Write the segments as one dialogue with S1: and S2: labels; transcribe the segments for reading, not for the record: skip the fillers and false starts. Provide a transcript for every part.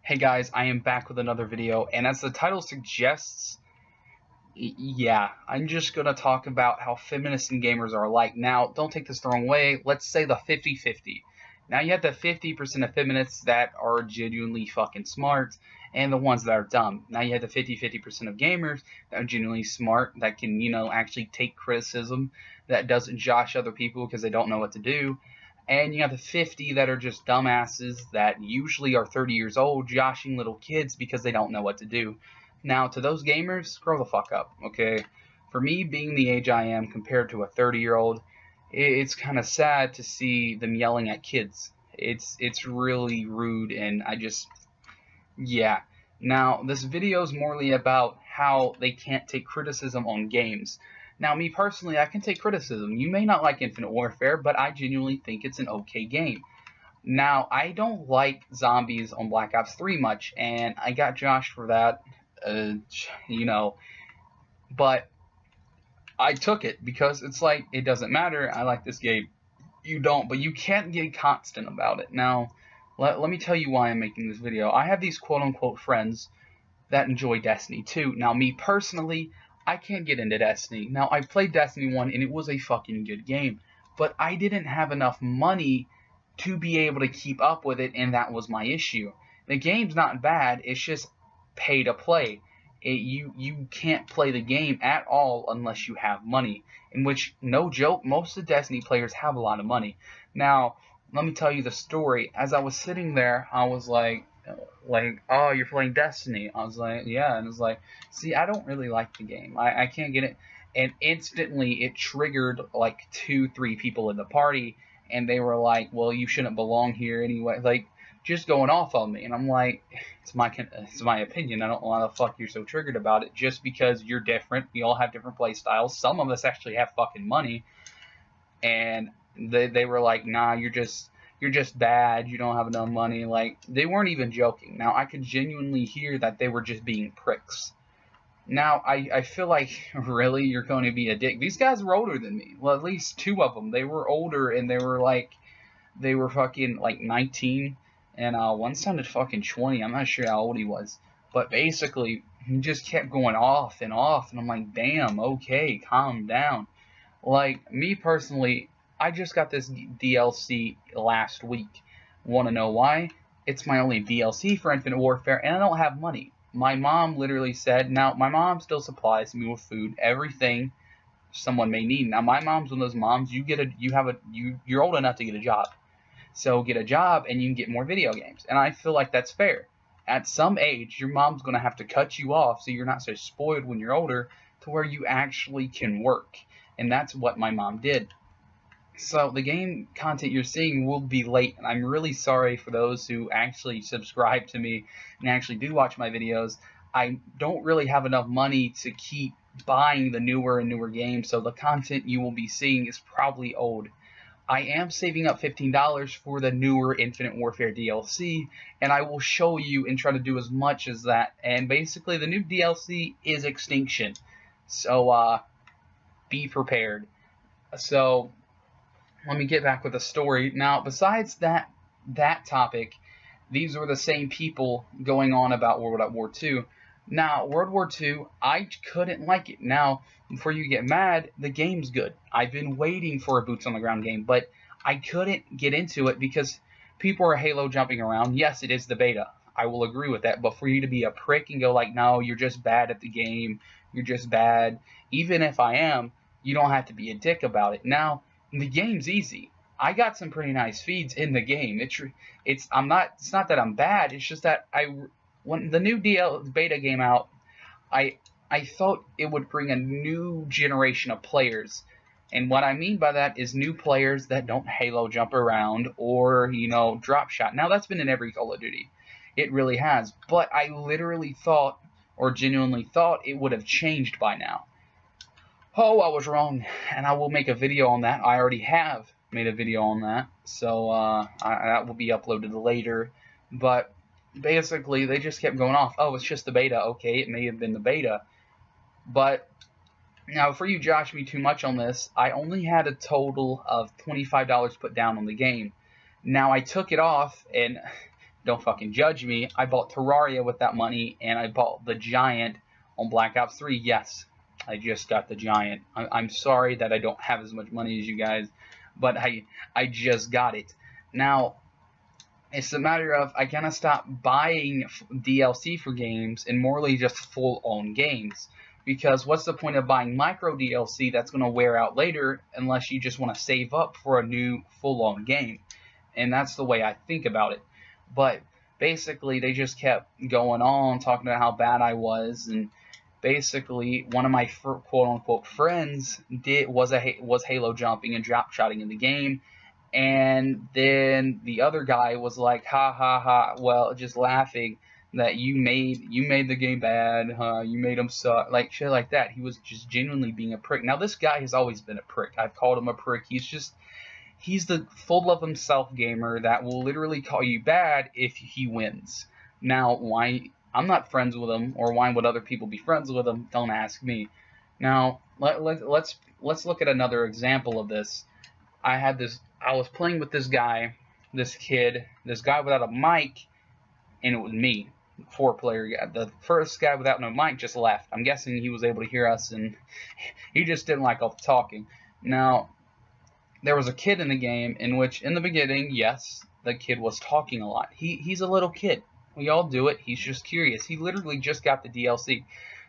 S1: Hey guys, I am back with another video, and as the title suggests, yeah, I'm just going to talk about how feminists and gamers are alike. Now, don't take this the wrong way, let's say the 50-50. Now you have the 50% of feminists that are genuinely fucking smart, and the ones that are dumb. Now you have the 50% of gamers that are genuinely smart, that can, actually take criticism, that doesn't josh other people because they don't know what to do. And you have the 50 that are just dumbasses that usually are 30 years old, joshing little kids because they don't know what to do. Now, to those gamers, grow the fuck up, okay? For me, being the age I am compared to a 30-year-old, it's kind of sad to see them yelling at kids. It's really rude, and yeah. Now, this video is morely about how they can't take criticism on games. Now, me personally, I can take criticism. You may not like Infinite Warfare, but I genuinely think it's an okay game. Now, I don't like zombies on Black Ops 3 much, and I got joshed for that, but I took it because it's like, it doesn't matter, I like this game. You don't, but you can't get constant about it. Now, let me tell you why I'm making this video. I have these quote-unquote friends that enjoy Destiny 2. Now, me personally, I can't get into Destiny. Now, I played Destiny 1, and it was a fucking good game, but I didn't have enough money to be able to keep up with it, and that was my issue. The game's not bad, it's just pay to play. You can't play the game at all unless you have money, in which, no joke, most of the Destiny players have a lot of money. Now, let me tell you the story. As I was sitting there, I was like, oh, you're playing Destiny. I was like, yeah. And it was like, see, I don't really like the game. I can't get it. And instantly it triggered like 2-3 people in the party, and they were like, well, you shouldn't belong here anyway, like just going off on me. And I'm like, it's my opinion. I don't know why the fuck you're so triggered about it, just because you're different. We all have different play styles. Some of us actually have fucking money. And they were like, nah, you're just bad, you don't have enough money. Like, they weren't even joking. Now, I could genuinely hear that they were just being pricks. Now, I feel like, really, you're going to be a dick? These guys were older than me. Well, at least 2 of them. They were older, and they were fucking, like, 19, and one sounded fucking 20. I'm not sure how old he was. But basically, he just kept going off, and I'm like, damn, okay, calm down. Like, me personally, I just got this DLC last week. Want to know why? It's my only DLC for Infinite Warfare, and I don't have money. My mom literally said, now, my mom still supplies me with food, everything someone may need. Now, my mom's one of those moms, you're old enough to get a job. So get a job, and you can get more video games. And I feel like that's fair. At some age, your mom's going to have to cut you off so you're not so spoiled when you're older to where you actually can work. And that's what my mom did. So the game content you're seeing will be late, and I'm really sorry for those who actually subscribe to me and actually do watch my videos. I don't really have enough money to keep buying the newer and newer games, so the content you will be seeing is probably old. I am saving up $15 for the newer Infinite Warfare DLC, and I will show you and try to do as much as that. And basically, the new DLC is Extinction, so be prepared. So let me get back with the story. Now, besides that topic, these were the same people going on about World War II. Now, World War II, I couldn't like it. Now, before you get mad, the game's good. I've been waiting for a boots on the ground game, but I couldn't get into it because people are Halo jumping around. Yes, it is the beta. I will agree with that. But for you to be a prick and go like, no, you're just bad at the game, you're just bad, even if I am, you don't have to be a dick about it. Now, the game's easy. I got some pretty nice feeds in the game. It's not that I'm bad. It's just that when the new beta came out, I thought it would bring a new generation of players. And what I mean by that is new players that don't Halo jump around or, drop shot. Now, that's been in every Call of Duty. It really has. But I literally thought, or genuinely thought, it would have changed by now. Oh, I was wrong, and I will make a video on that. I already have made a video on that, so that will be uploaded later. But basically, they just kept going off. Oh, it's just the beta. Okay, it may have been the beta. But now, before you josh me too much on this, I only had a total of $25 put down on the game. Now, I took it off, and Don't fucking judge me. I bought Terraria with that money, and I bought the Giant on Black Ops 3. Yes, I just got the Giant. I'm sorry that I don't have as much money as you guys, but I just got it. Now, it's a matter of I gotta stop buying DLC for games and morely just full-on games. Because what's the point of buying micro DLC that's going to wear out later unless you just want to save up for a new full-on game? And that's the way I think about it. But basically, they just kept going on talking about how bad I was, and basically, one of my quote-unquote friends was Halo jumping and drop shotting in the game. And then the other guy was like, ha ha ha, well, just laughing that you made the game bad, you made him suck, like shit like that. He was just genuinely being a prick. Now this guy has always been a prick. I've called him a prick. He's the full of himself gamer that will literally call you bad if he wins. Now why I'm not friends with him, or why would other people be friends with him? Don't ask me. Now let's look at another example of this. I was playing with this guy without a mic, and it was me. 4-player guy. The first guy without no mic just left. I'm guessing he was able to hear us, and he just didn't like all the talking. Now, there was a kid in the game in which, in the beginning, yes, the kid was talking a lot. He's a little kid. We all do it. He's just curious. He literally just got the DLC.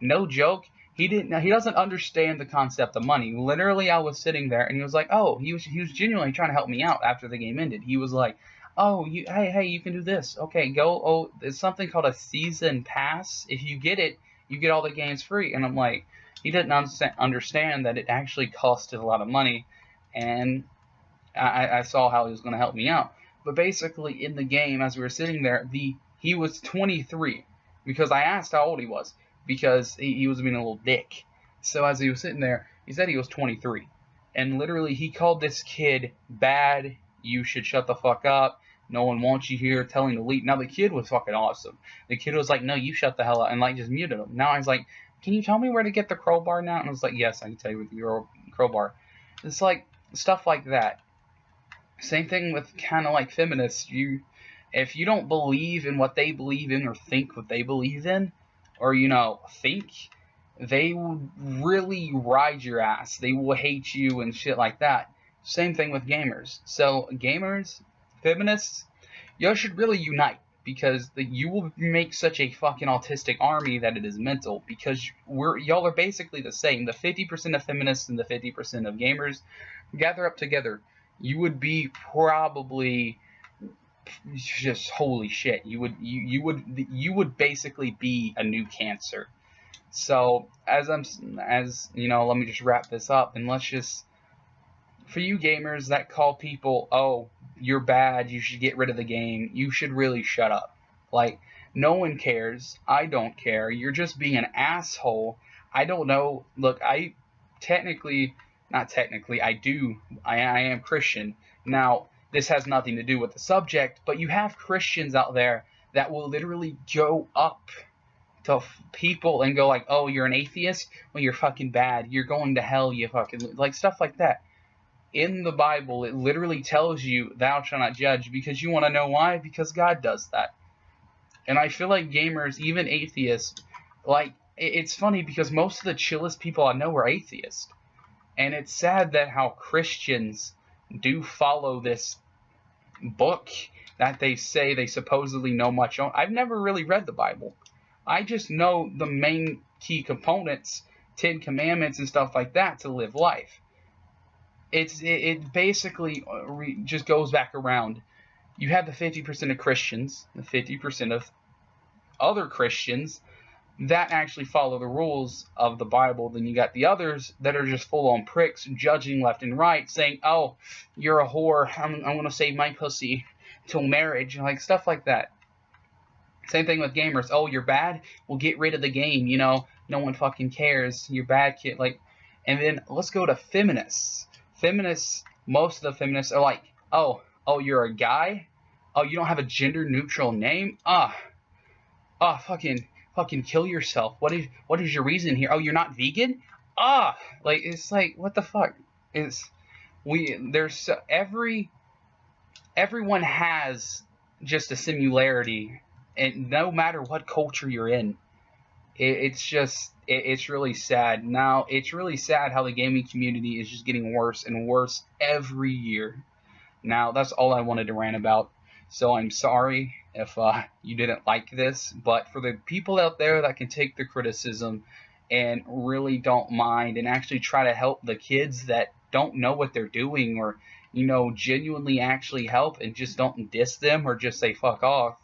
S1: No joke. He doesn't understand the concept of money. Literally, I was sitting there, and he was like, oh, he was genuinely trying to help me out after the game ended. He was like, oh, hey, you can do this. Okay, go. Oh, it's something called a season pass. If you get it, you get all the games free. And I'm like, he didn't understand that it actually costed a lot of money. And I saw how he was going to help me out. But basically, in the game, as we were sitting there, he was 23. Because I asked how old he was. Because he was being a little dick. So as he was sitting there, he said he was 23. And literally, he called this kid bad. You should shut the fuck up. No one wants you here. Telling to leave. Now, the kid was fucking awesome. The kid was like, no, you shut the hell up. And, like, just muted him. Now, I was like, can you tell me where to get the crowbar now? And I was like, yes, I can tell you with your crowbar. It's like, stuff like that. Same thing with kind of like feminists. If you don't believe in what they believe in or think what they believe in, or, think, they will really ride your ass. They will hate you and shit like that. Same thing with gamers. So, gamers, feminists, y'all should really unite, because you will make such a fucking autistic army that it is mental, because y'all are basically the same. The 50% of feminists and the 50% of gamers gather up together. You would be probably just holy shit. You would basically be a new cancer. So as you know, let me just wrap this up, and let's just, for you gamers that call people, oh, you're bad, you should get rid of the game, you should really shut up. Like, no one cares. I don't care. You're just being an asshole. I don't know. Look, I am Christian. Now, this has nothing to do with the subject, but you have Christians out there that will literally go up to people and go like, oh, you're an atheist? Well, you're fucking bad. You're going to hell, you fucking, like, stuff like that. In the Bible, it literally tells you, thou shalt not judge, because you want to know why? Because God does that. And I feel like gamers, even atheists, like, it's funny because most of the chillest people I know are atheists. And it's sad that how Christians do follow this book that they say they supposedly know much on. I've never really read the Bible. I just know the main key components, 10 Commandments and stuff like that, to live life. It basically just goes back around. You have the 50% of Christians, the 50% of other Christians that actually follow the rules of the Bible. Then you got the others that are just full-on pricks, judging left and right, saying, oh, you're a whore, I'm going to save my pussy till marriage, like stuff like that. Same thing with gamers. Oh, you're bad? Well, get rid of the game, no one fucking cares. You're bad, kid. Like, and then let's go to feminists. Feminists, most of the feminists are like, oh, you're a guy? Oh, you don't have a gender-neutral name? Fucking kill yourself. What is your reason here? Oh, you're not vegan? Like, it's like, what the fuck? Everyone has just a similarity, and no matter what culture you're in, it's really sad. Now it's really sad how the gaming community is just getting worse and worse every year. Now that's all I wanted to rant about. So I'm sorry if you didn't like this, but for the people out there that can take the criticism and really don't mind and actually try to help the kids that don't know what they're doing, or genuinely actually help and just don't diss them or just say fuck off,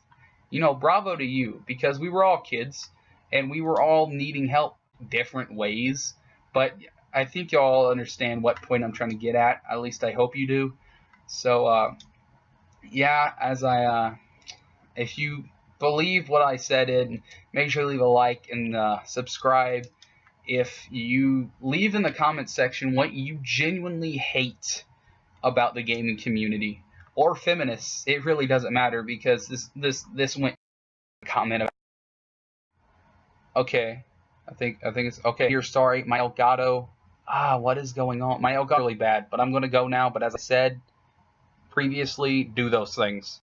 S1: bravo to you, because we were all kids and we were all needing help different ways. But I think y'all understand what point I'm trying to get at least I hope you do. So yeah, if you believe what I said, make sure to leave a like and subscribe. If you leave in the comment section what you genuinely hate about the gaming community or feminists, it really doesn't matter, because this went comment about. Okay, I think it's okay. You're sorry, my Elgato. What is going on? My Elgato really bad, but I'm gonna go now. But as I said previously, do those things.